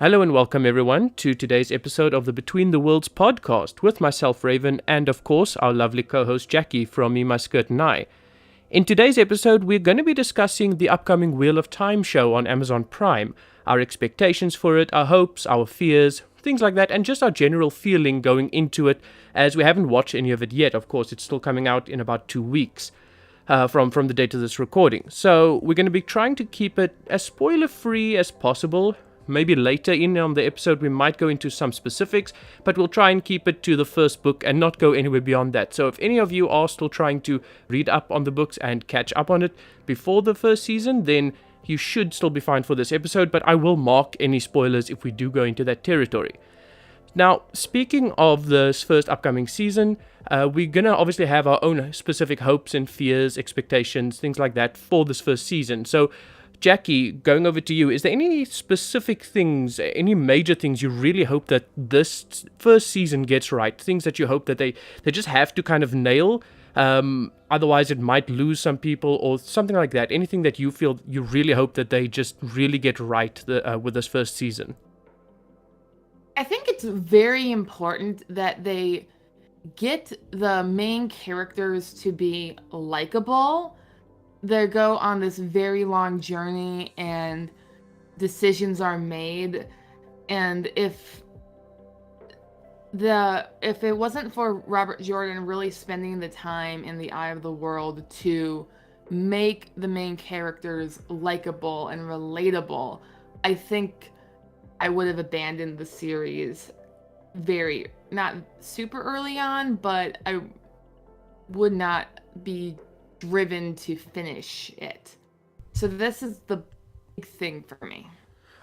Hello and welcome everyone to today's episode of the Between the Worlds podcast with myself, Raven, and of course our lovely co-host Jackie from Me, My Skirt and I. In today's episode, we're going to be discussing the upcoming Wheel of Time show on Amazon Prime, our expectations for it, our hopes, our fears, things like that, and just our general feeling going into it, as we haven't watched any of it yet. Of course, it's still coming out in about 2 weeks. From the date of this recording. So we're going to be trying to keep it as spoiler-free as possible. Maybe later in on the episode we might go into some specifics, but we'll try and keep it to the first book and not go anywhere beyond that. So if any of you are still trying to read up on the books and catch up on it before the first season, then you should still be fine for this episode, but I will mark any spoilers if we do go into that territory. Now, speaking of this first upcoming season, we're going to obviously have our own specific hopes and fears, expectations, things like that for this first season. So, Jackie, going over to you, is there any specific things, any major things you really hope that this first season gets right? Things that you hope that they just have to kind of nail? Otherwise, it might lose some people or something like that. Anything that you feel you really hope that they just really get right with this first season? I think it's very important that they get the main characters to be likable. They go on this very long journey and decisions are made. And if it wasn't for Robert Jordan really spending the time in the eye of the world to make the main characters likable and relatable, I think I would have abandoned the series not super early on, but I would not be driven to finish it. So this is the big thing for me.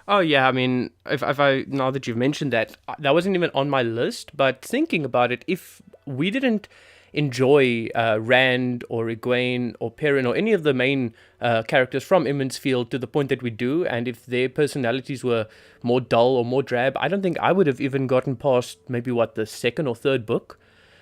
Oh yeah, I mean, if I now that you've mentioned that, that wasn't even on my list. But thinking about it, if we didn't enjoy Rand or Egwene or Perrin or any of the main characters from Emond's Field to the point that we do, and if their personalities were more dull or more drab, I don't think I would have even gotten past maybe the second or third book.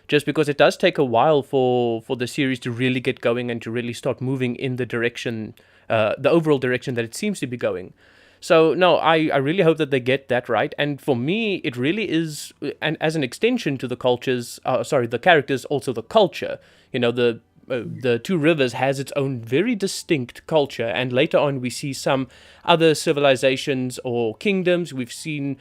Just because it does take a while for the series to really get going and to really start moving in the direction, the overall direction that it seems to be going. So, no, I really hope that they get that right. And for me, it really is, and as an extension to the the characters, also the culture. You know, the Two Rivers has its own very distinct culture. And later on, we see some other civilizations or kingdoms. We've seen,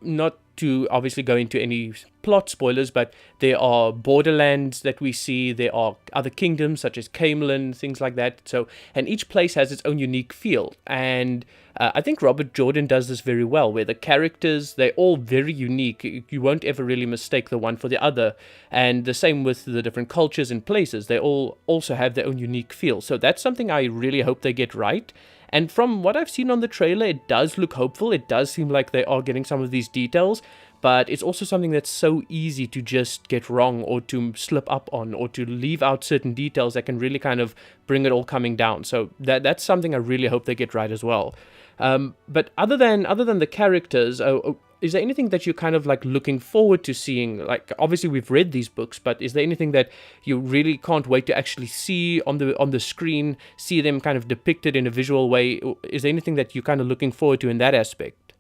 not to obviously go into any plot spoilers, but there are borderlands that we see. There are other kingdoms such as Camelin, things like that. So, and each place has its own unique feel. And I think Robert Jordan does this very well, where the characters, they're all very unique. You won't ever really mistake the one for the other. And the same with the different cultures and places. They all also have their own unique feel. So that's something I really hope they get right. And from what I've seen on the trailer, it does look hopeful. It does seem like they are getting some of these details, but it's also something that's so easy to just get wrong or to slip up on or to leave out certain details that can really kind of bring it all coming down. So that's something I really hope they get right as well. But other than the characters, is there anything that you're kind of like looking forward to seeing? Like, obviously we've read these books, but is there anything that you really can't wait to actually see on the screen, see them kind of depicted in a visual way? Is there anything that you're kind of looking forward to in that aspect?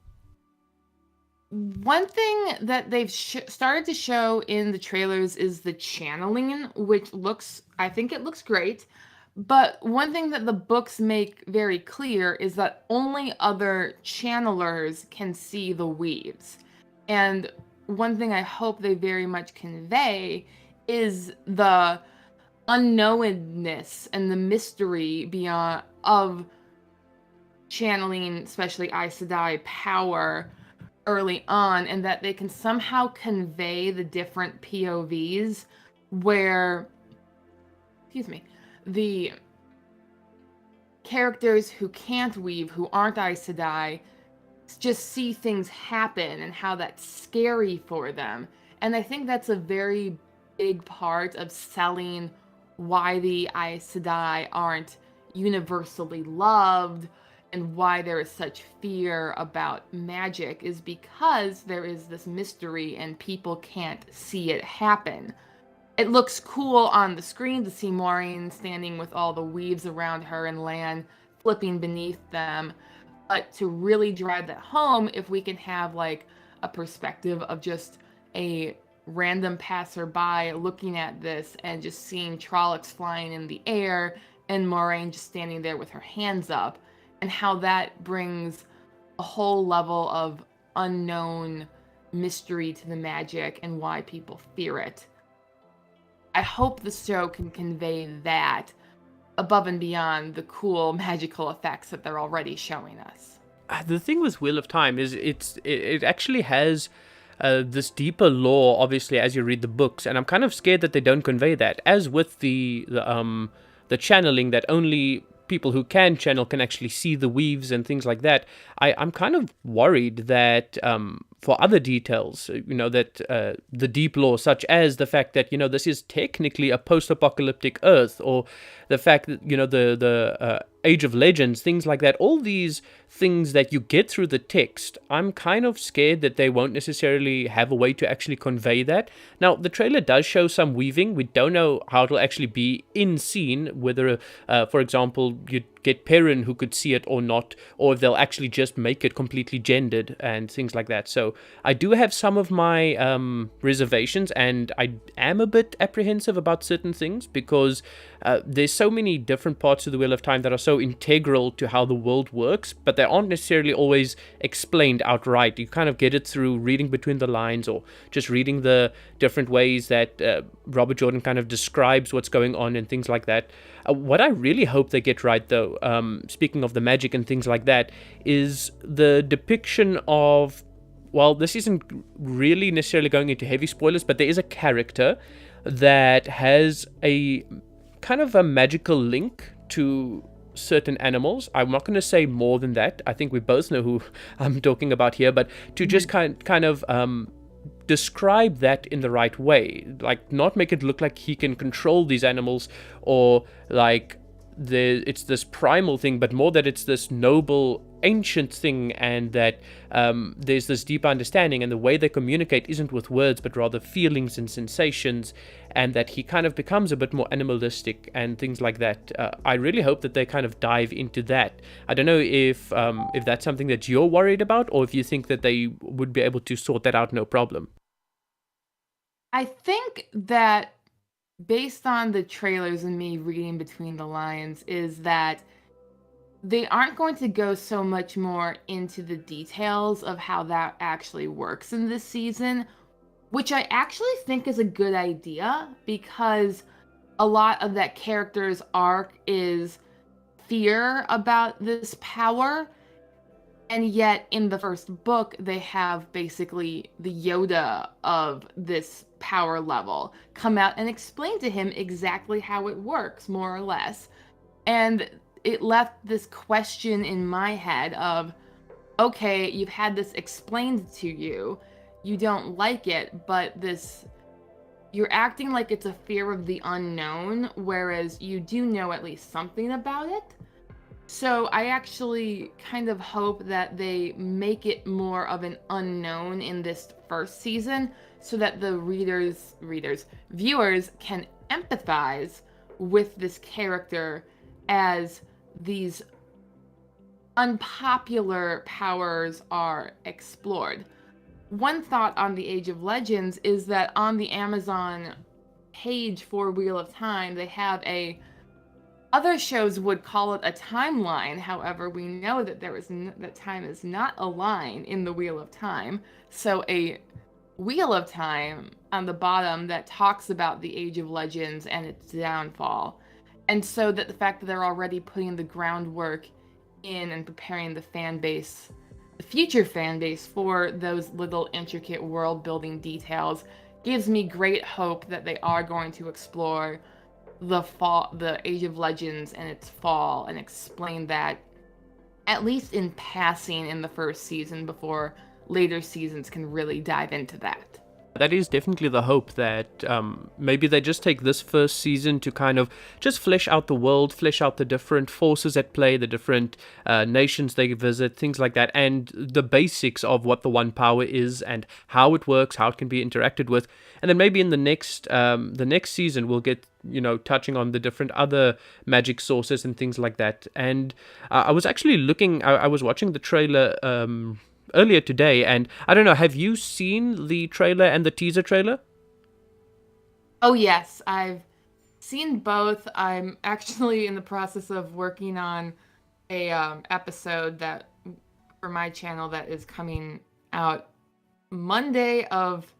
One thing that they've started to show in the trailers is the channeling, which I think it looks great. But one thing that the books make very clear is that only other channelers can see the weaves. And one thing I hope they very much convey is the unknownness and the mystery beyond of channeling, especially Aes Sedai power early on, and that they can somehow convey the different POVs where, the characters who can't weave, who aren't Aes Sedai, just see things happen and how that's scary for them. And I think that's a very big part of selling why the Aes Sedai aren't universally loved and why there is such fear about magic, is because there is this mystery and people can't see it happen. It looks cool on the screen to see Maureen standing with all the weaves around her and Lan flipping beneath them. But to really drive that home, if we can have like a perspective of just a random passerby looking at this and just seeing Trollocs flying in the air and Moraine just standing there with her hands up, and how that brings a whole level of unknown mystery to the magic and why people fear it. I hope the show can convey that above and beyond the cool magical effects that they're already showing us. The thing with Wheel of Time is it actually has this deeper lore, obviously, as you read the books, and I'm kind of scared that they don't convey that. As with the channeling, that only people who can channel can actually see the weaves and things like that. I'm kind of worried that for other details, that the deep lore, such as the fact that this is technically a post-apocalyptic Earth, or the fact that the Age of Legends, things like that, all these things that you get through the text, I'm kind of scared that they won't necessarily have a way to actually convey that. Now, the trailer does show some weaving. We don't know how it'll actually be in scene, whether, for example, you'd get Perrin who could see it or not, or if they'll actually just make it completely gendered and things like that. So I do have some of my reservations, and I am a bit apprehensive about certain things, because there's so many different parts of the Wheel of Time that are so integral to how the world works, but they aren't necessarily always explained outright. You kind of get it through reading between the lines, or just reading the different ways that Robert Jordan kind of describes what's going on and things like that. What I really hope they get right, though, speaking of the magic and things like that, is the depiction of, well, this isn't really necessarily going into heavy spoilers, but there is a character that has a kind of a magical link to certain animals. I'm not going to say more than that. I think we both know who I'm talking about here, but to just kind of describe that in the right way, like not make it look like he can control these animals, or like it's this primal thing, but more that it's this noble ancient thing, and that there's this deep understanding, and the way they communicate isn't with words but rather feelings and sensations, and that he kind of becomes a bit more animalistic and things like that. I really hope that they kind of dive into that. I don't know if that's something that you're worried about, or if you think that they would be able to sort that out no problem. I think that based on the trailers and me reading between the lines, is that they aren't going to go so much more into the details of how that actually works in this season, which I actually think is a good idea, because a lot of that character's arc is fear about this power. And yet, in the first book, they have basically the Yoda of this power level come out and explain to him exactly how it works, more or less. And it left this question in my head of, okay, you've had this explained to you, you don't like it, but you're acting like it's a fear of the unknown, whereas you do know at least something about it. So I actually kind of hope that they make it more of an unknown in this first season, so that the viewers can empathize with this character as these unpopular powers are explored. One thought on the Age of Legends is that on the Amazon page for Wheel of Time, they have other shows would call it a timeline. However, we know that that time is not a line in the Wheel of Time. So a Wheel of Time on the bottom that talks about the Age of Legends and its downfall. And so that the fact that they're already putting the groundwork in and preparing the fan base, the future fan base, for those little intricate world building details, gives me great hope that they are going to explore the Age of Legends and its fall, and explain that at least in passing in the first season, before later seasons can really dive into that. That is definitely the hope that maybe they just take this first season to kind of just flesh out the world, flesh out the different forces at play, the different nations they visit, things like that, and the basics of what the One Power is and how it works, how it can be interacted with, and then maybe in the next season we'll get touching on the different other magic sources and things like that. And I was actually looking, I was watching the trailer. Earlier today, and I don't know, have you seen the trailer and the teaser trailer? Oh, yes, I've seen both. I'm actually in the process of working on a episode that for my channel that is coming out Monday of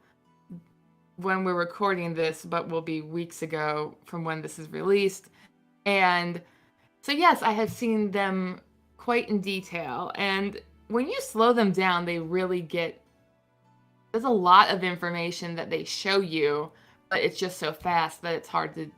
when we're recording this, but will be weeks ago from when this is released. And so, yes, I have seen them quite in detail. And when you slow them down, they really get, there's a lot of information that they show you, but it's just so fast that it's hard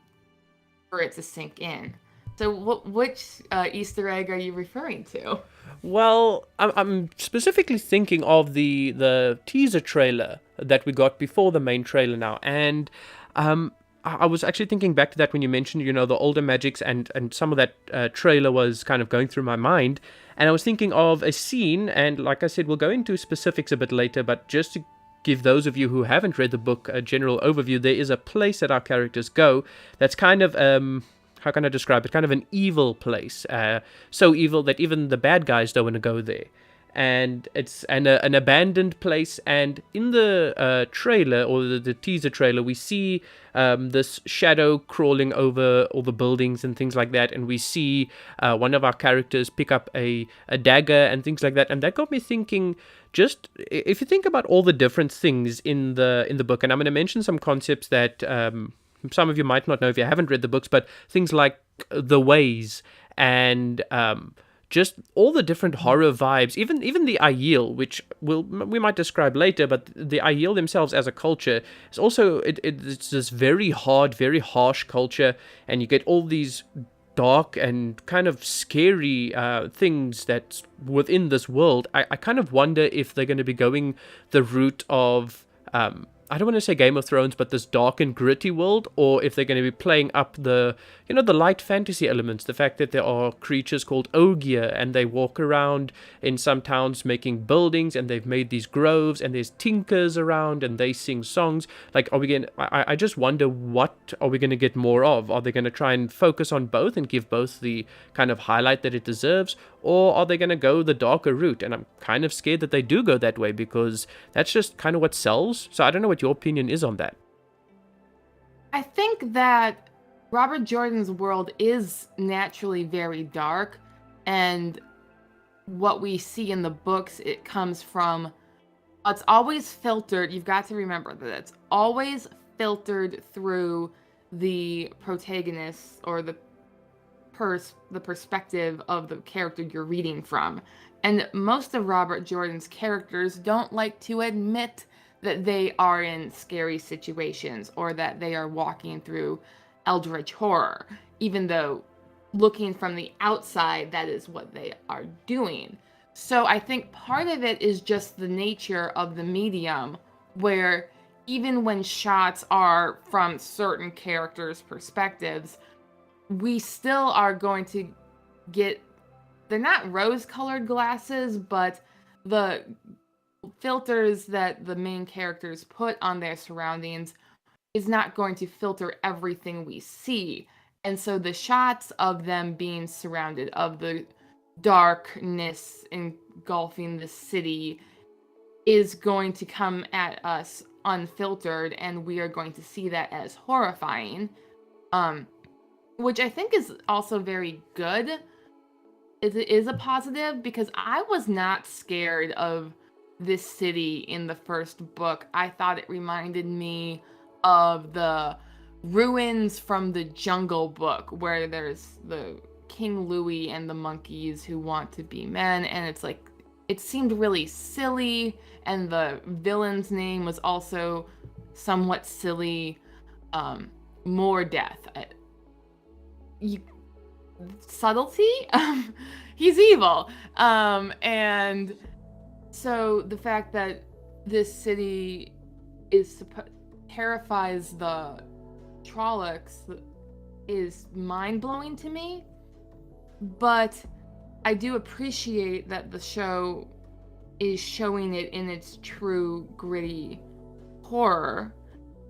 for it to sink in. So, which Easter egg are you referring to? Well, I'm specifically thinking of the teaser trailer that we got before the main trailer now, and I was actually thinking back to that when you mentioned, the older magics, and some of that trailer was kind of going through my mind, and I was thinking of a scene, and like I said, we'll go into specifics a bit later, but just to give those of you who haven't read the book a general overview, there is a place that our characters go that's kind of how can I describe it? Kind of an evil place, so evil that even the bad guys don't want to go there. And it's an abandoned place. And in the trailer, or the teaser trailer, we see this shadow crawling over all the buildings and things like that. And we see one of our characters pick up a dagger and things like that. And that got me thinking. Just if you think about all the different things in the book, and I'm going to mention some concepts that some of you might not know if you haven't read the books, but things like the ways and just all the different horror vibes, even the Aiel, which we might describe later, but the Aiel themselves as a culture is also it's this very hard, very harsh culture, and you get all these dark and kind of scary things that's within this world. I kind of wonder if they're going to be going the route of I don't want to say Game of Thrones, but this dark and gritty world, or if they're going to be playing up the light fantasy elements, the fact that there are creatures called Ogier, and they walk around in some towns making buildings, and they've made these groves, and there's tinkers around, and they sing songs. Like, are we going? I just wonder, what are we going to get more of? Are they going to try and focus on both and give both the kind of highlight that it deserves, or are they going to go the darker route? And I'm kind of scared that they do go that way, because that's just kind of what sells. So I don't know what your opinion is on that. I think that Robert Jordan's world is naturally very dark, and what we see in the books, it comes from, it's always filtered. You've got to remember that it's always filtered through the protagonist, or the perspective of the character you're reading from. And most of Robert Jordan's characters don't like to admit that they are in scary situations, or that they are walking through eldritch horror, even though looking from the outside, that is what they are doing. So I think part of it is just the nature of the medium, where even when shots are from certain characters' perspectives, we still are going to get, they're not rose-colored glasses, but the filters that the main characters put on their surroundings is not going to filter everything we see. And so the shots of them being surrounded, of the darkness engulfing the city, is going to come at us unfiltered, and we are going to see that as horrifying, which I think is also very good. It is a positive, because I was not scared of this city in the first book. I thought it reminded me of the ruins from the Jungle Book, where there's the King Louis and the monkeys who want to be men, and it's like, it seemed really silly, and the villain's name was also somewhat silly. More death. Subtlety? He's evil. And so the fact that this city terrifies the Trollocs is mind-blowing to me, but I do appreciate that the show is showing it in its true gritty horror.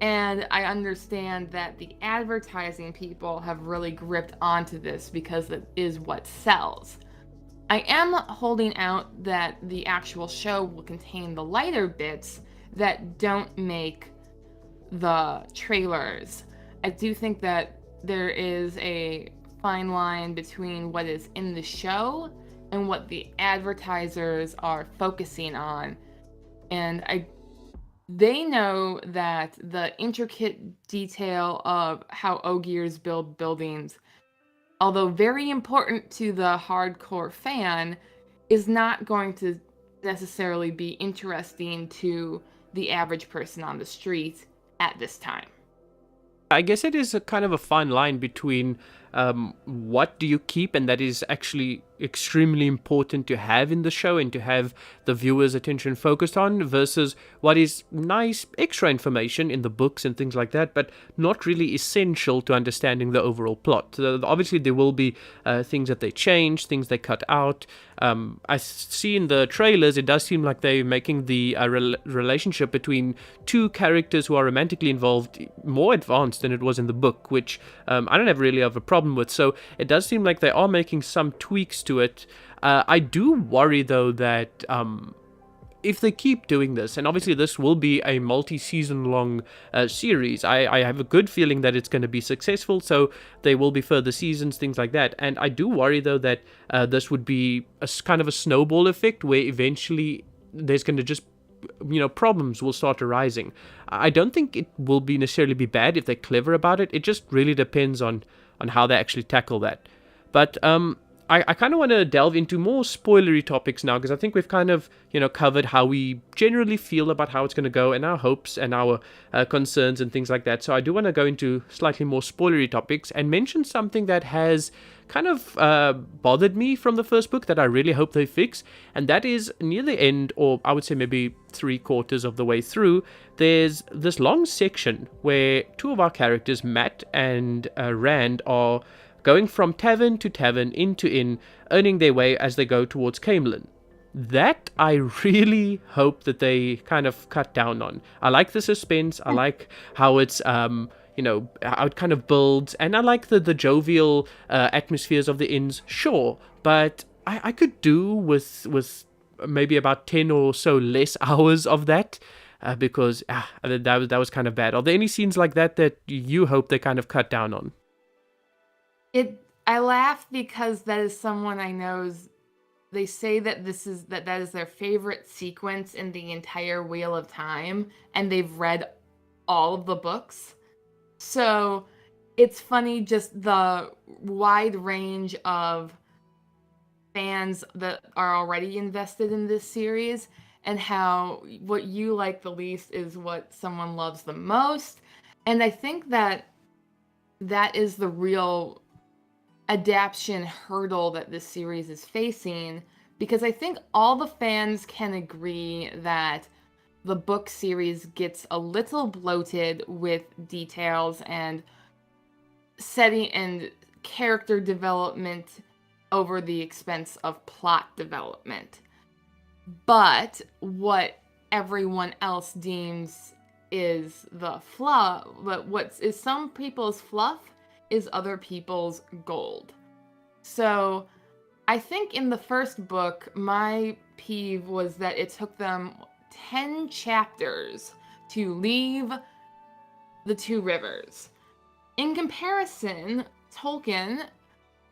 And I understand that the advertising people have really gripped onto this because it is what sells. I am holding out that the actual show will contain the lighter bits that don't make the trailers. I do think that there is a fine line between what is in the show and what the advertisers are focusing on. And they know that the intricate detail of how Ogiers build buildings, although very important to the hardcore fan, is not going to necessarily be interesting to the average person on the street at this time. I guess it is a kind of a fine line between what do you keep, and that is actually extremely important to have in the show and to have the viewer's attention focused on, versus what is nice extra information in the books and things like that, but not really essential to understanding the overall plot. So obviously, there will be things that they change, things they cut out. I see in the trailers, it does seem like they're making the relationship between two characters who are romantically involved more advanced than it was in the book, which I don't have really have a problem with. So it does seem like they are making some tweaks to it. I do worry, though, that if they keep doing this, and obviously this will be a multi-season long series, I have a good feeling that it's going to be successful, so there will be further seasons, things like that. And I do worry, though, that this would be a kind of a snowball effect where eventually there's going to just problems will start arising. I don't think it will be necessarily be bad if they're clever about it. It just really depends on how they actually tackle that. But I kind of want to delve into more spoilery topics now, because I think we've kind of covered how we generally feel about how it's going to go, and our hopes and our concerns and things like that. So I do want to go into slightly more spoilery topics and mention something that has kind of bothered me from the first book that I really hope they fix, and that is near the end, or I would say maybe 3/4 of the way through, there's this long section where two of our characters, Matt and Rand, are going from tavern to tavern, inn to inn, earning their way as they go towards Camelin. That I really hope that they kind of cut down on. I like the suspense. I like how it's how it kind of builds, and I like the jovial atmospheres of the inns, sure, but I could do with maybe about 10 or so less hours of that, because that was kind of bad. Are there any scenes like that you hope they kind of cut down on? I laugh because that is someone I know's. They say that that is their favorite sequence in the entire Wheel of Time, and they've read all of the books. So it's funny just the wide range of fans that are already invested in this series, and how what you like the least is what someone loves the most. And I think that is the real adaptation hurdle that this series is facing, because I think all the fans can agree that the book series gets a little bloated with details and setting and character development over the expense of plot development. But what everyone else deems is the fluff, but what is some people's fluff is other people's gold. So I think in the first book, my peeve was that it took them 10 chapters to leave the two rivers. In comparison, Tolkien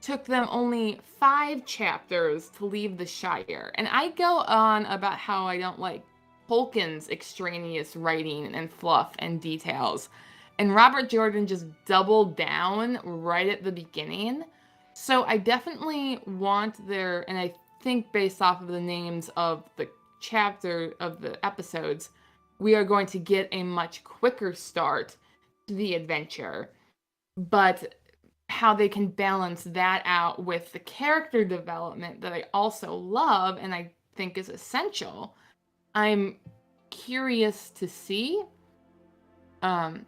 took them only 5 chapters to leave the Shire. And I go on about how I don't like Tolkien's extraneous writing and fluff and details. And Robert Jordan just doubled down right at the beginning. So I definitely want and I think based off of the names of the chapter of the episodes, we are going to get a much quicker start to the adventure. But how they can balance that out with the character development that I also love and I think is essential, I'm curious to see. Um,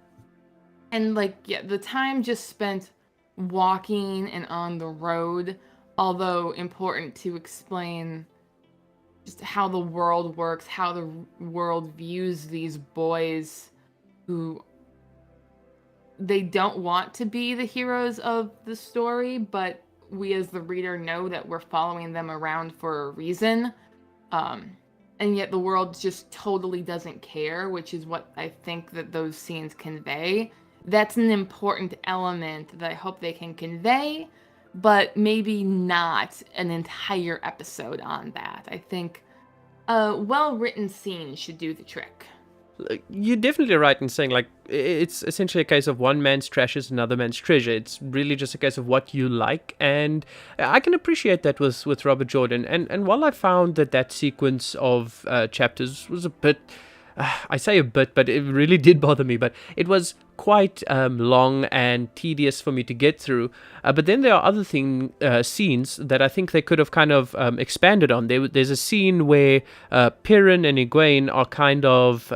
and like, yeah, the time just spent walking and on the road, although important to explain just how the world works, how the world views these boys who they don't want to be the heroes of the story, but we as the reader know that we're following them around for a reason. Um, and yet the world just totally doesn't care, which is what I think that those scenes convey. That's an important element that I hope they can convey, but maybe not an entire episode on that. I think a well-written scene should do the trick. You're definitely right in saying, like, it's essentially a case of one man's trash is another man's treasure. It's really just a case of what you like, and I can appreciate that with Robert Jordan. And while I found that sequence of chapters was a bit, I say a bit, but it really did bother me. But it was quite long and tedious for me to get through. But then there are other scenes that I think they could have kind of expanded on. There's a scene where Perrin and Egwene are kind of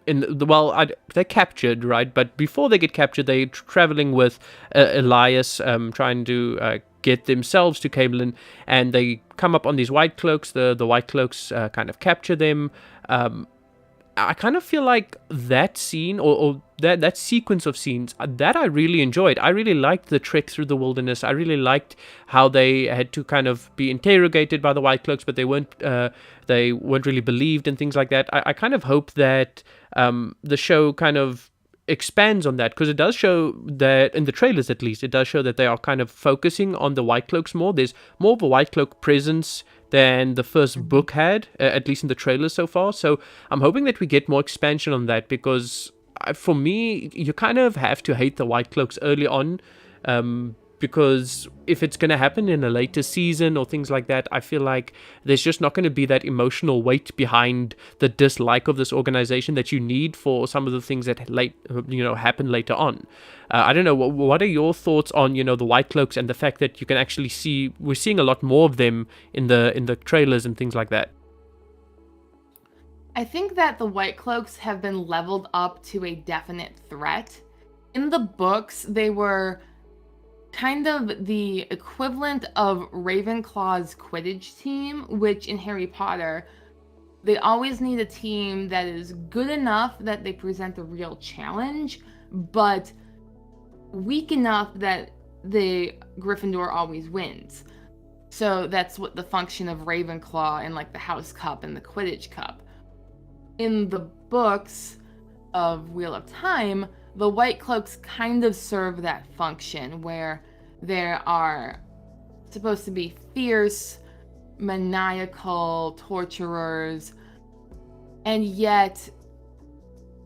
they're captured, right? But before they get captured, they're traveling with Elias, trying to get themselves to Camelin, and they come up on these white cloaks. The white cloaks kind of capture them. I kind of feel like that scene or that sequence of scenes that I really enjoyed. I really liked the trek through the wilderness. I really liked how they had to kind of be interrogated by the White Cloaks, but they weren't really believed and things like that. I kind of hope that the show kind of expands on that, because it does show that, in the trailers at least, it does show that they are kind of focusing on the White Cloaks more. There's more of a White Cloak presence than the first book had, at least in the trailers so far. So I'm hoping that we get more expansion on that, because for me, you kind of have to hate the White Cloaks early on, because if it's going to happen in a later season or things like that, I feel like there's just not going to be that emotional weight behind the dislike of this organization that you need for some of the things that happen later on. I don't know, what are your thoughts on the White Cloaks and the fact that you can actually we're seeing a lot more of them in the trailers and things like that? I think that the White Cloaks have been leveled up to a definite threat. In the books, they were kind of the equivalent of Ravenclaw's Quidditch team, which in Harry Potter, they always need a team that is good enough that they present a real challenge, but weak enough that the Gryffindor always wins. So that's what the function of Ravenclaw in like the House Cup and the Quidditch Cup. In the books of Wheel of Time, the White Cloaks kind of serve that function, where there are supposed to be fierce, maniacal torturers, and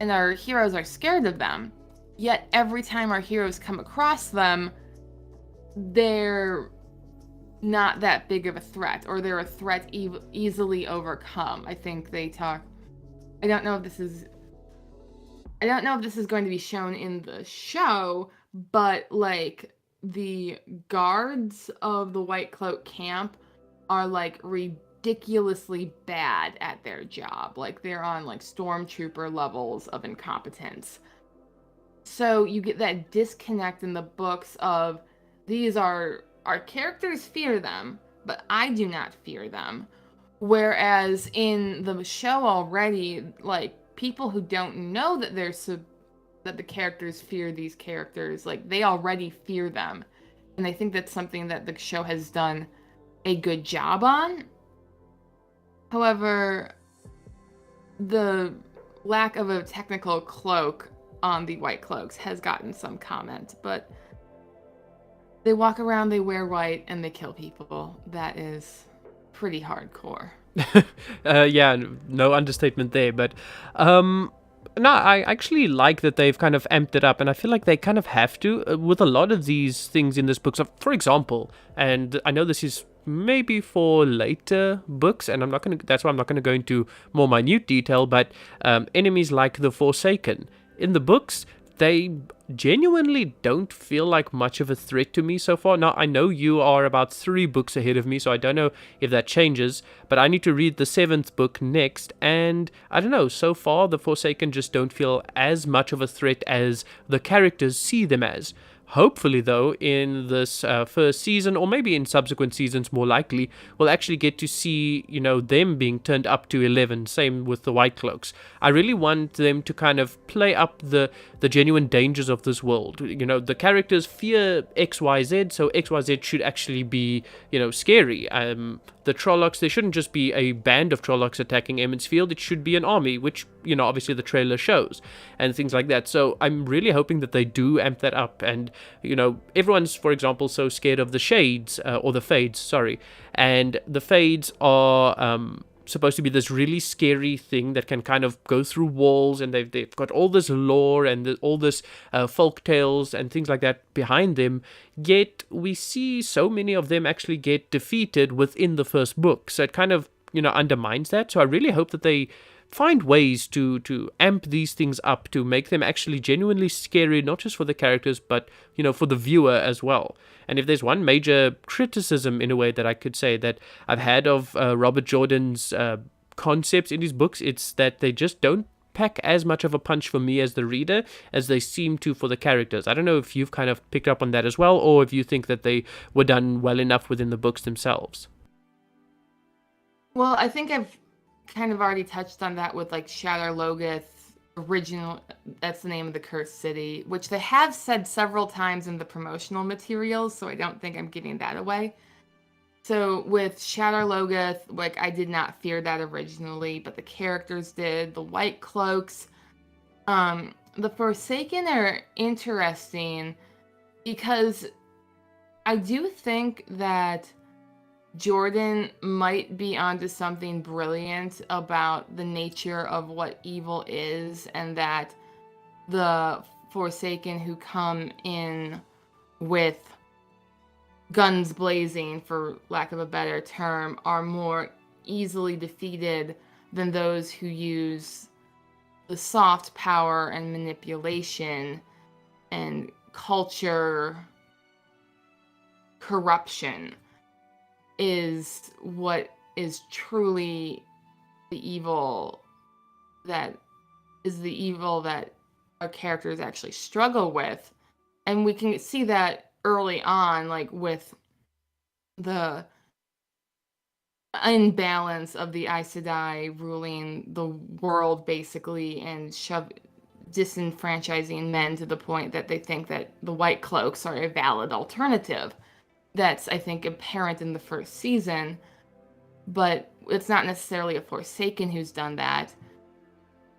our heroes are scared of them. Yet every time our heroes come across them, they're not that big of a threat, or they're a threat easily overcome. I think they talk. I don't know if this is going to be shown in the show, but like the guards of the White Cloak camp are like ridiculously bad at their job. Like they're on like stormtrooper levels of incompetence. So you get that disconnect in the books of our characters fear them, but I do not fear them. Whereas in the show already, like people who don't know that that the characters fear these characters, like they already fear them. And I think that's something that the show has done a good job on. However, the lack of a technical cloak on the White Cloaks has gotten some comment, but they walk around, they wear white, and they kill people. That is pretty hardcore. Yeah, no understatement there, but no, I actually like that they've kind of amped it up, and I feel like they kind of have to with a lot of these things in this book. So, for example, and I know this is maybe for later books, and that's why I'm not gonna go into more minute detail, but enemies like the Forsaken in the books, they genuinely don't feel like much of a threat to me so far. Now, I know you are about 3 books ahead of me, so I don't know if that changes, but I need to read the 7th book next, and I don't know, so far the Forsaken just don't feel as much of a threat as the characters see them as. Hopefully, though, in this first season, or maybe in subsequent seasons, more likely, we'll actually get to see, them being turned up to 11. Same with the White Cloaks. I really want them to kind of play up the genuine dangers of this world. The characters fear XYZ, so XYZ should actually be, scary. The Trollocs, there shouldn't just be a band of Trollocs attacking Emmons Field, it should be an army, which, obviously the trailer shows, and things like that. So I'm really hoping that they do amp that up. And, everyone's, for example, so scared of the Shades, or the Fades, sorry. And the Fades are, supposed to be this really scary thing that can kind of go through walls, and they've got all this lore and all this folk tales and things like that behind them, yet we see so many of them actually get defeated within the first book, so it kind of undermines that. So I really hope that they find ways to amp these things up to make them actually genuinely scary, not just for the characters, but for the viewer as well. And if there's one major criticism, in a way, that I could say that I've had of Robert Jordan's concepts in his books, it's that they just don't pack as much of a punch for me as the reader as they seem to for the characters. I don't know if you've kind of picked up on that as well, or if you think that they were done well enough within the books themselves. Well, I think I've kind of already touched on that with like Shadar Logoth original, that's the name of the cursed city, which they have said several times in the promotional materials, so I don't think I'm giving that away. So with Shadar Logoth, like, I did not fear that originally, but the characters did. The White Cloaks, the Forsaken are interesting because I do think that Jordan might be onto something brilliant about the nature of what evil is, and that the Forsaken who come in with guns blazing, for lack of a better term, are more easily defeated than those who use the soft power and manipulation and culture corruption is what is truly the evil that our characters actually struggle with. And we can see that early on, like with the imbalance of the Aes Sedai ruling the world, basically, and disenfranchising men to the point that they think that the White Cloaks are a valid alternative. That's, I think, apparent in the first season, but it's not necessarily a Forsaken who's done that.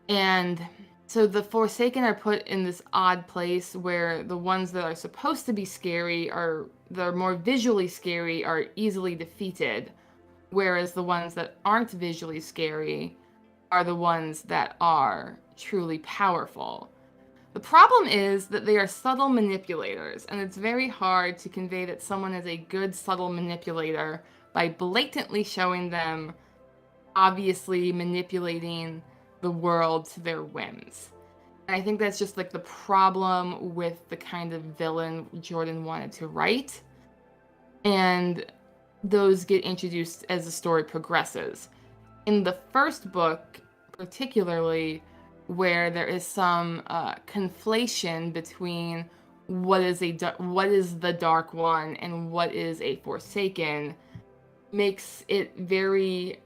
And so the Forsaken are put in this odd place where the ones that are supposed to be scary, that are more visually scary, are easily defeated, whereas the ones that aren't visually scary are the ones that are truly powerful. The problem is that they are subtle manipulators, and it's very hard to convey that someone is a good subtle manipulator by blatantly showing them obviously manipulating the world to their whims. And I think that's just like the problem with the kind of villain Jordan wanted to write. And those get introduced as the story progresses. In the first book, particularly, where there is some conflation between what is the Dark One and what is a Forsaken, makes it very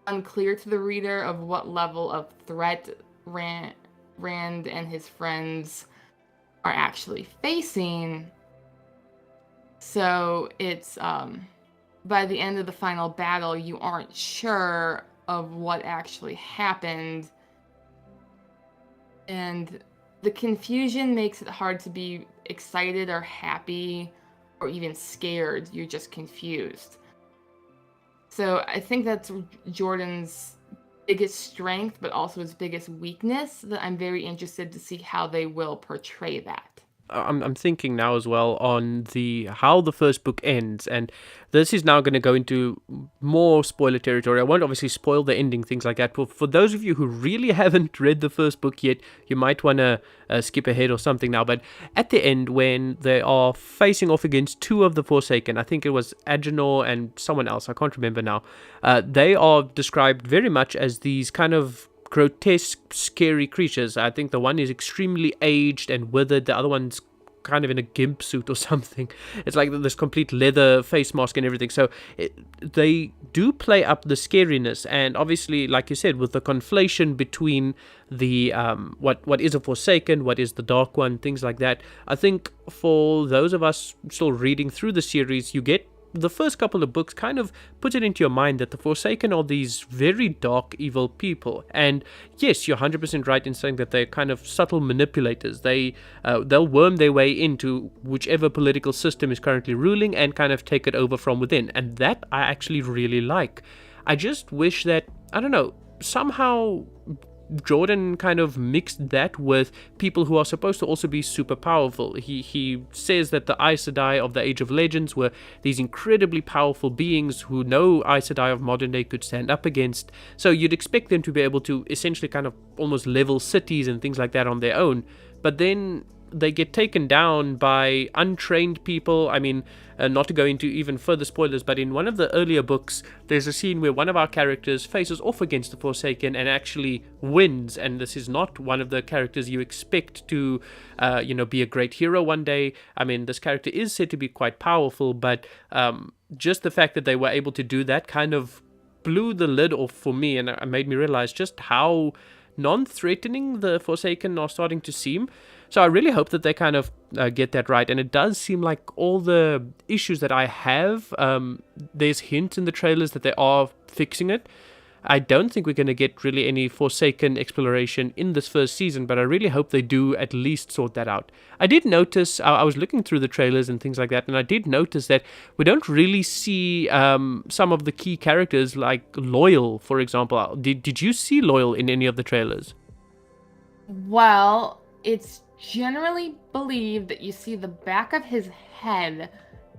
unclear to the reader of what level of threat Rand and his friends are actually facing. So it's by the end of the final battle, you aren't sure of what actually happened. And the confusion makes it hard to be excited or happy or even scared. You're just confused. So I think that's Jordan's biggest strength, but also his biggest weakness, that I'm very interested to see how they will portray that. I'm thinking now as well on the how the first book ends, and this is now going to go into more spoiler territory. I won't obviously spoil the ending, things like that. For those of you who really haven't read the first book yet, you might want to skip ahead or something now. But at the end, when they are facing off against two of the Forsaken, I think it was Agenor and someone else, I can't remember now. They are described very much as these kind of grotesque, scary creatures. I think the one is extremely aged and withered. The other one's kind of in a gimp suit or something. It's like this complete leather face mask and everything. So they do play up the scariness, and obviously, like you said, with the conflation between the what is a Forsaken, what is the Dark One, things like that. I think for those of us still reading through the series, you get the first couple of books kind of put it into your mind that the Forsaken are these very dark, evil people. And yes, you're 100% right in saying that they're kind of subtle manipulators. They'll worm their way into whichever political system is currently ruling and kind of take it over from within. And that I actually really like. I just wish that, I don't know, somehow Jordan kind of mixed that with people who are supposed to also be super powerful. He says that the Aes Sedai of the Age of Legends were these incredibly powerful beings who no Aes Sedai of modern day could stand up against. So you'd expect them to be able to essentially kind of almost level cities and things like that on their own. But then they get taken down by untrained people. I mean, not to go into even further spoilers, but in one of the earlier books, there's a scene where one of our characters faces off against the Forsaken and actually wins. And this is not one of the characters you expect to, be a great hero one day. I mean, this character is said to be quite powerful, but just the fact that they were able to do that kind of blew the lid off for me, and it made me realize just how non-threatening the Forsaken are starting to seem. So I really hope that they kind of get that right. And it does seem like all the issues that I have, there's hints in the trailers that they are fixing it. I don't think we're going to get really any Forsaken exploration in this first season, but I really hope they do at least sort that out. I did notice, I was looking through the trailers and things like that, and I did notice that we don't really see some of the key characters like Loyal, for example. Did you see Loyal in any of the trailers? Well, it's generally believed that you see the back of his head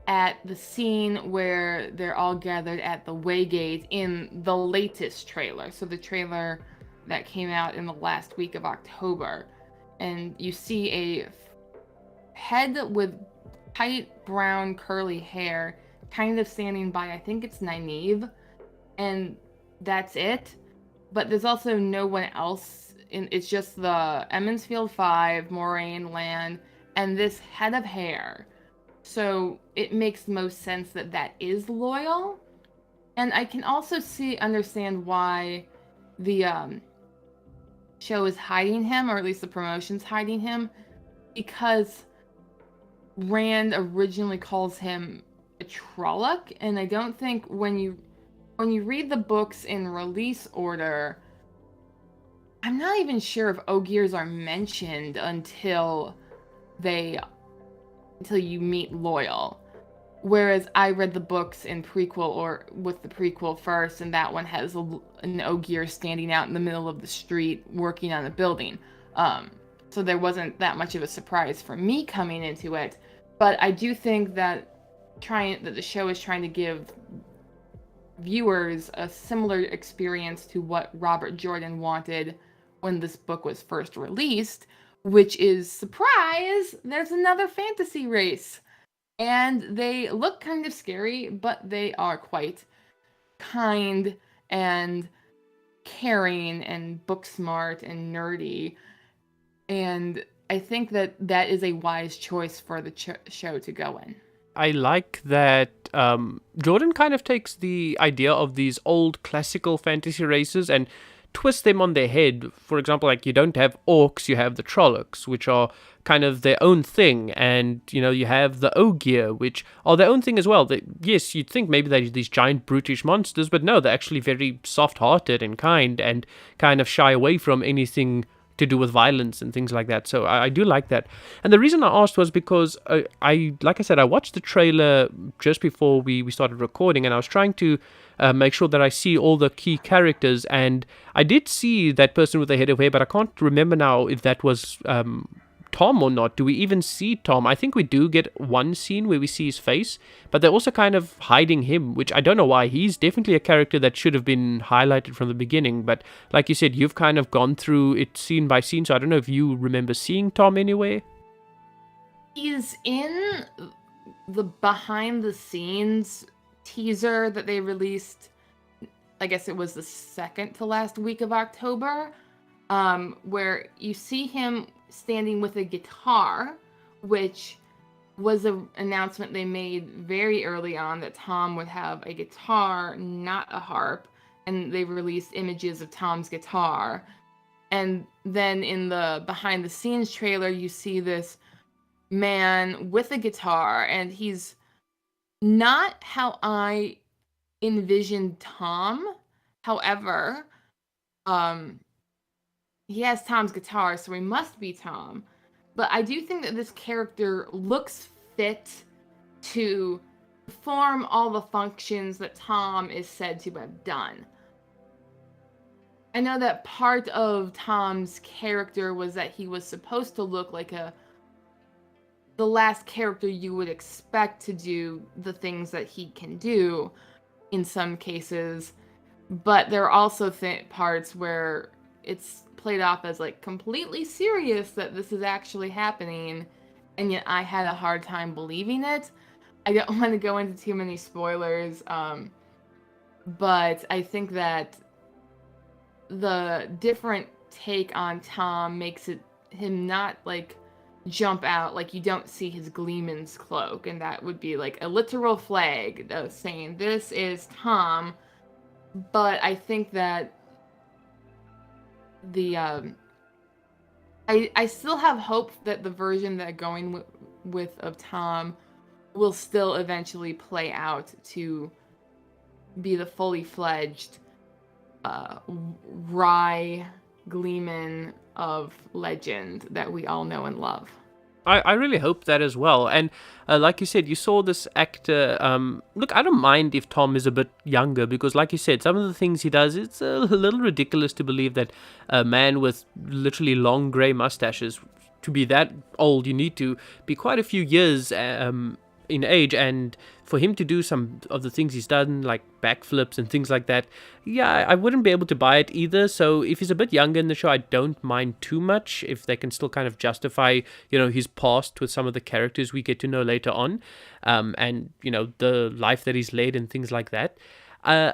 at the scene where they're all gathered at the Waygate in the latest trailer. So the trailer that came out in the last week of October. And you see a head with tight brown curly hair kind of standing by, I think it's Nynaeve. And that's it. But there's also no one else. It's just the Emmonsfield 5, Moraine Land, and this head of hair. So it makes most sense that that is Loyal. And I can also understand why the show is hiding him, or at least the promotion's hiding him, because Rand originally calls him a Trolloc, and I don't think when you read the books in release order, I'm not even sure if Ogiers are mentioned until you meet Loyal. Whereas I read the books in prequel, or with the prequel first, and that one has an Ogier standing out in the middle of the street working on a building. So there wasn't that much of a surprise for me coming into it. But I do think that the show is trying to give viewers a similar experience to what Robert Jordan wanted when this book was first released, which is, surprise, there's another fantasy race. And they look kind of scary, but they are quite kind and caring and book smart and nerdy. And I think that that is a wise choice for the show to go in. I like that Jordan kind of takes the idea of these old classical fantasy races and twist them on their head. For example, like you don't have orcs, you have the Trollocs, which are kind of their own thing, and you have the Ogier, which are their own thing as well. Yes, you'd think maybe they're these giant brutish monsters, but no, they're actually very soft-hearted and kind of shy away from anything to do with violence and things like that. So I do like that. And the reason I asked was because like I said, I watched the trailer just before we started recording, and I was trying to make sure that I see all the key characters, and I did see that person with the head of hair, but I can't remember now if that was Tom or not? Do we even see Tom? I think we do get one scene where we see his face, but they're also kind of hiding him, which I don't know why. He's definitely a character that should have been highlighted from the beginning, but like you said, you've kind of gone through it scene by scene, so I don't know if you remember seeing Tom anywhere. He's in the behind the scenes teaser that they released. I guess it was the second to last week of October, where you see him standing with a guitar, which was an announcement they made very early on that Tom would have a guitar, not a harp, and they released images of Tom's guitar. And then in the behind the scenes trailer, you see this man with a guitar, and he's not how I envisioned Tom. However, um, he has Tom's guitar, so he must be Tom. But I do think that this character looks fit to perform all the functions that Tom is said to have done. I know that part of Tom's character was that he was supposed to look like the last character you would expect to do the things that he can do in some cases, but there are also parts where it's played off as like completely serious that this is actually happening, and yet I had a hard time believing it. I don't want to go into too many spoilers, but I think that the different take on Tom makes him not like jump out, like you don't see his Gleeman's cloak, and that would be like a literal flag saying this is Tom. But I think that the I still have hope that the version that going with of Tom will still eventually play out to be the fully fledged Rye Gleeman of legend that we all know and love. I really hope that as well. And like you said, you saw this actor. Look, I don't mind if Tom is a bit younger because, like you said, some of the things he does, it's a little ridiculous to believe that a man with literally long grey mustaches, to be that old, you need to be quite a few years in age, and for him to do some of the things he's done, like backflips and things like that, yeah, I wouldn't be able to buy it either. So if he's a bit younger in the show, I don't mind too much if they can still kind of justify, his past with some of the characters we get to know later on, and the life that he's led and things like that.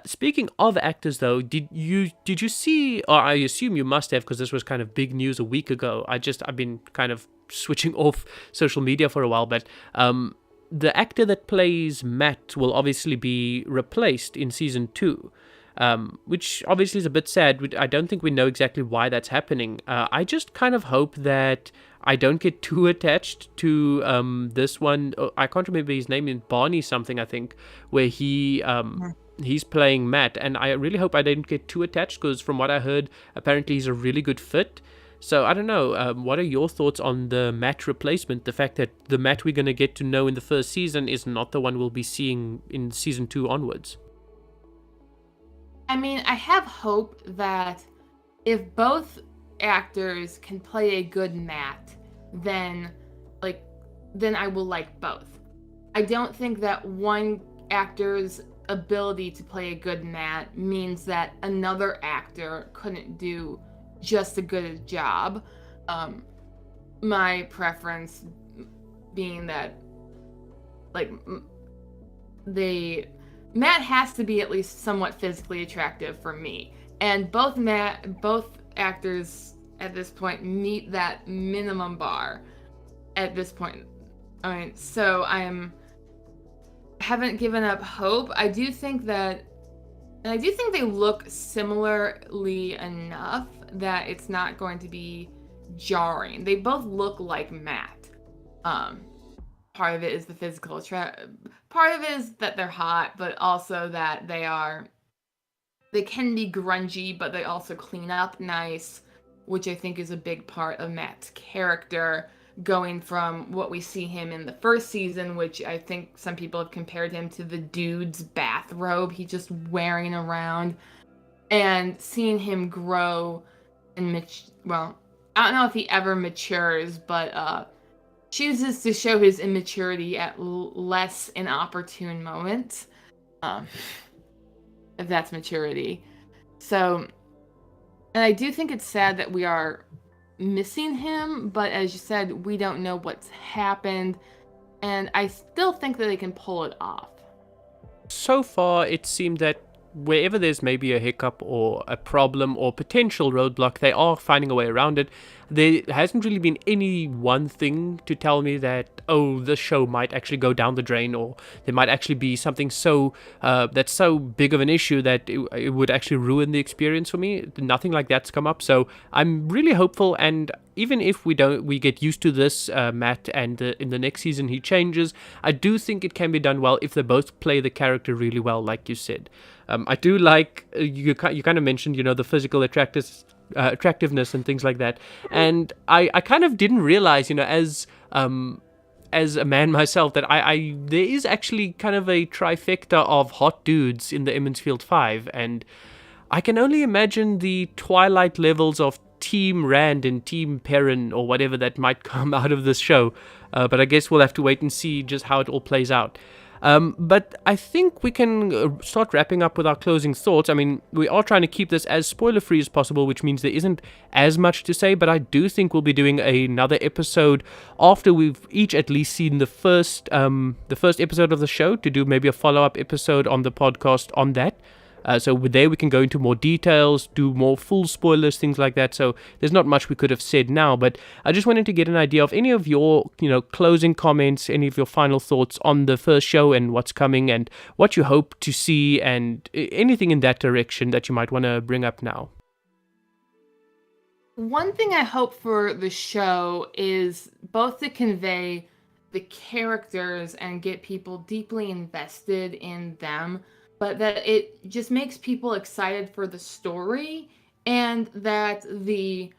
Speaking of actors, though, did you see, or I assume you must have, because this was kind of big news a week ago. I've been kind of switching off social media for a while, but the actor that plays Matt will obviously be replaced in season 2, which obviously is a bit sad. I don't think we know exactly why that's happening. I just kind of hope that I don't get too attached to this one. I can't remember his name, in Barney something, I think, where he's playing Matt, and I really hope I didn't get too attached because from what I heard, apparently he's a really good fit. So I don't know, what are your thoughts on the Matt replacement? The fact that the Matt we're going to get to know in the first season is not the one we'll be seeing in season 2 onwards. I mean, I have hope that if both actors can play a good Matt, then I will like both. I don't think that one actor's ability to play a good Matt means that another actor couldn't do just a good job. My preference being that Matt has to be at least somewhat physically attractive for me, and both actors at this point meet that minimum bar at this point. I mean, so haven't given up hope. I do think they look similarly enough that it's not going to be jarring. They both look like Matt. Part of it is the physical part of it is that they're hot, but also that they can be grungy, but they also clean up nice, which I think is a big part of Matt's character, going from what we see him in the first season, which I think some people have compared him to the dude's bathrobe he's just wearing around, and seeing him grow and I don't know if he ever matures, but chooses to show his immaturity at less inopportune moments. Um, if that's maturity. So, and I do think it's sad that we are missing him, but as you said, we don't know what's happened, and I still think that they can pull it off. So far, it seemed that wherever there's maybe a hiccup or a problem or potential roadblock, they are finding a way around it. There hasn't really been any one thing to tell me that, oh, this show might actually go down the drain, or there might actually be something so that's so big of an issue that it would actually ruin the experience for me. Nothing like that's come up, so I'm really hopeful. And even if we get used to this, Matt, and in the next season he changes, I do think it can be done well if they both play the character really well, like you said. I do like you kind of mentioned, the physical attractiveness and things like that, and I kind of didn't realize, as a man myself, that I there is actually kind of a trifecta of hot dudes in the Emmonsfield Five, and I can only imagine the Twilight levels of Team Rand and Team Perrin or whatever that might come out of this show. But I guess we'll have to wait and see just how it all plays out. But I think we can start wrapping up with our closing thoughts. I mean, we are trying to keep this as spoiler-free as possible, which means there isn't as much to say, but I do think we'll be doing another episode after we've each at least seen the first episode of the show, to do maybe a follow-up episode on the podcast on that. So there we can go into more details, do more full spoilers, things like that. So there's not much we could have said now, but I just wanted to get an idea of any of your, closing comments, any of your final thoughts on the first show and what's coming and what you hope to see, and anything in that direction that you might want to bring up now. One thing I hope for the show is both to convey the characters and get people deeply invested in them, but that it just makes people excited for the story, and that the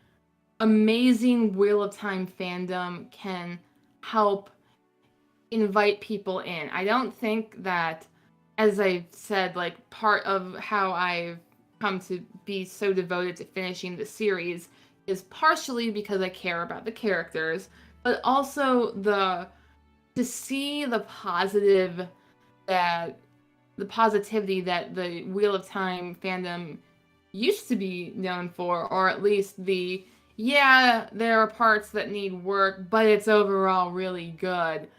amazing Wheel of Time fandom can help invite people in. I don't think that, as I've said, like, part of how I've come to be so devoted to finishing the series is partially because I care about the characters, but also to see the positivity that the Wheel of Time fandom used to be known for, or at least there are parts that need work, but it's overall really good.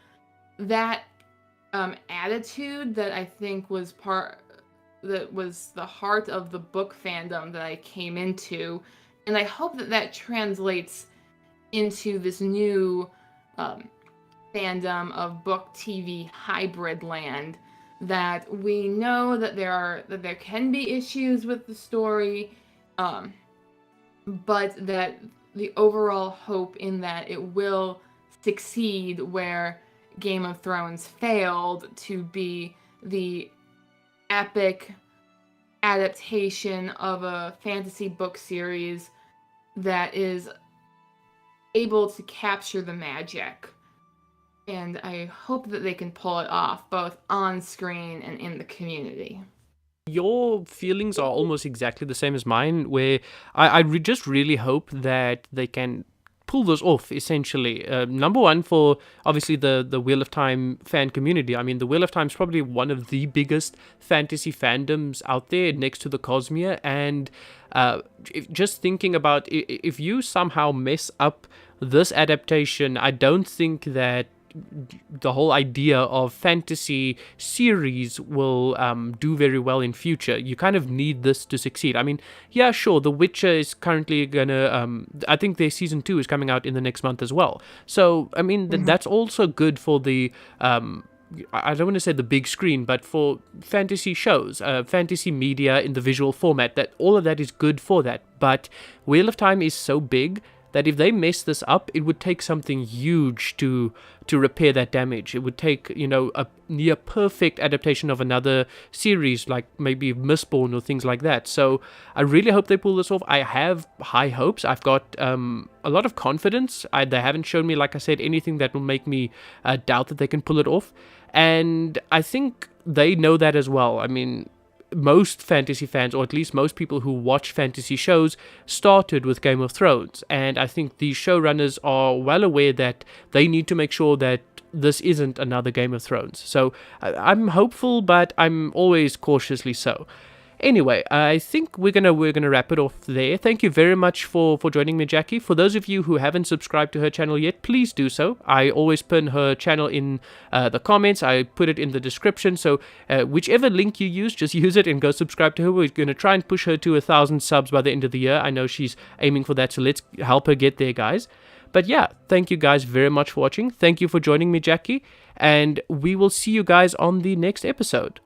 That attitude that I think was the heart of the book fandom that I came into, and I hope that translates into this new fandom of book TV hybrid land, that we know that there can be issues with the story, but that the overall hope in that it will succeed where Game of Thrones failed, to be the epic adaptation of a fantasy book series that is able to capture the magic. And I hope that they can pull it off, both on screen and in the community. Your feelings are almost exactly the same as mine, where I just really hope that they can pull this off, essentially. Number one, for obviously the Wheel of Time fan community. I mean, the Wheel of Time is probably one of the biggest fantasy fandoms out there, next to the Cosmere, and just thinking about if you somehow mess up this adaptation, I don't think that the whole idea of fantasy series will do very well in future. You kind of need this to succeed. I mean, yeah, sure, The Witcher is currently gonna I think their season 2 is coming out in the next month as well. So I mean, that's also good for the I don't want to say the big screen, but for fantasy shows, fantasy media in the visual format, that all of that is good for that. But Wheel of Time is so big that if they mess this up, it would take something huge to repair that damage. It would take, a near perfect adaptation of another series, like maybe Mistborn or things like that. So I really hope they pull this off. I have high hopes. I've got a lot of confidence. They haven't shown me, like I said, anything that will make me doubt that they can pull it off. And I think they know that as well. I mean, most fantasy fans, or at least most people who watch fantasy shows, started with Game of Thrones. And I think these showrunners are well aware that they need to make sure that this isn't another Game of Thrones. So I'm hopeful, but I'm always cautiously so. Anyway, I think we're gonna wrap it off there. Thank you very much for joining me, Jackie. For those of you who haven't subscribed to her channel yet, please do so. I always pin her channel in the comments. I put it in the description. So whichever link you use, just use it and go subscribe to her. We're gonna try and push her to 1,000 subs by the end of the year. I know she's aiming for that, so let's help her get there, guys. But yeah, thank you guys very much for watching. Thank you for joining me, Jackie, and we will see you guys on the next episode.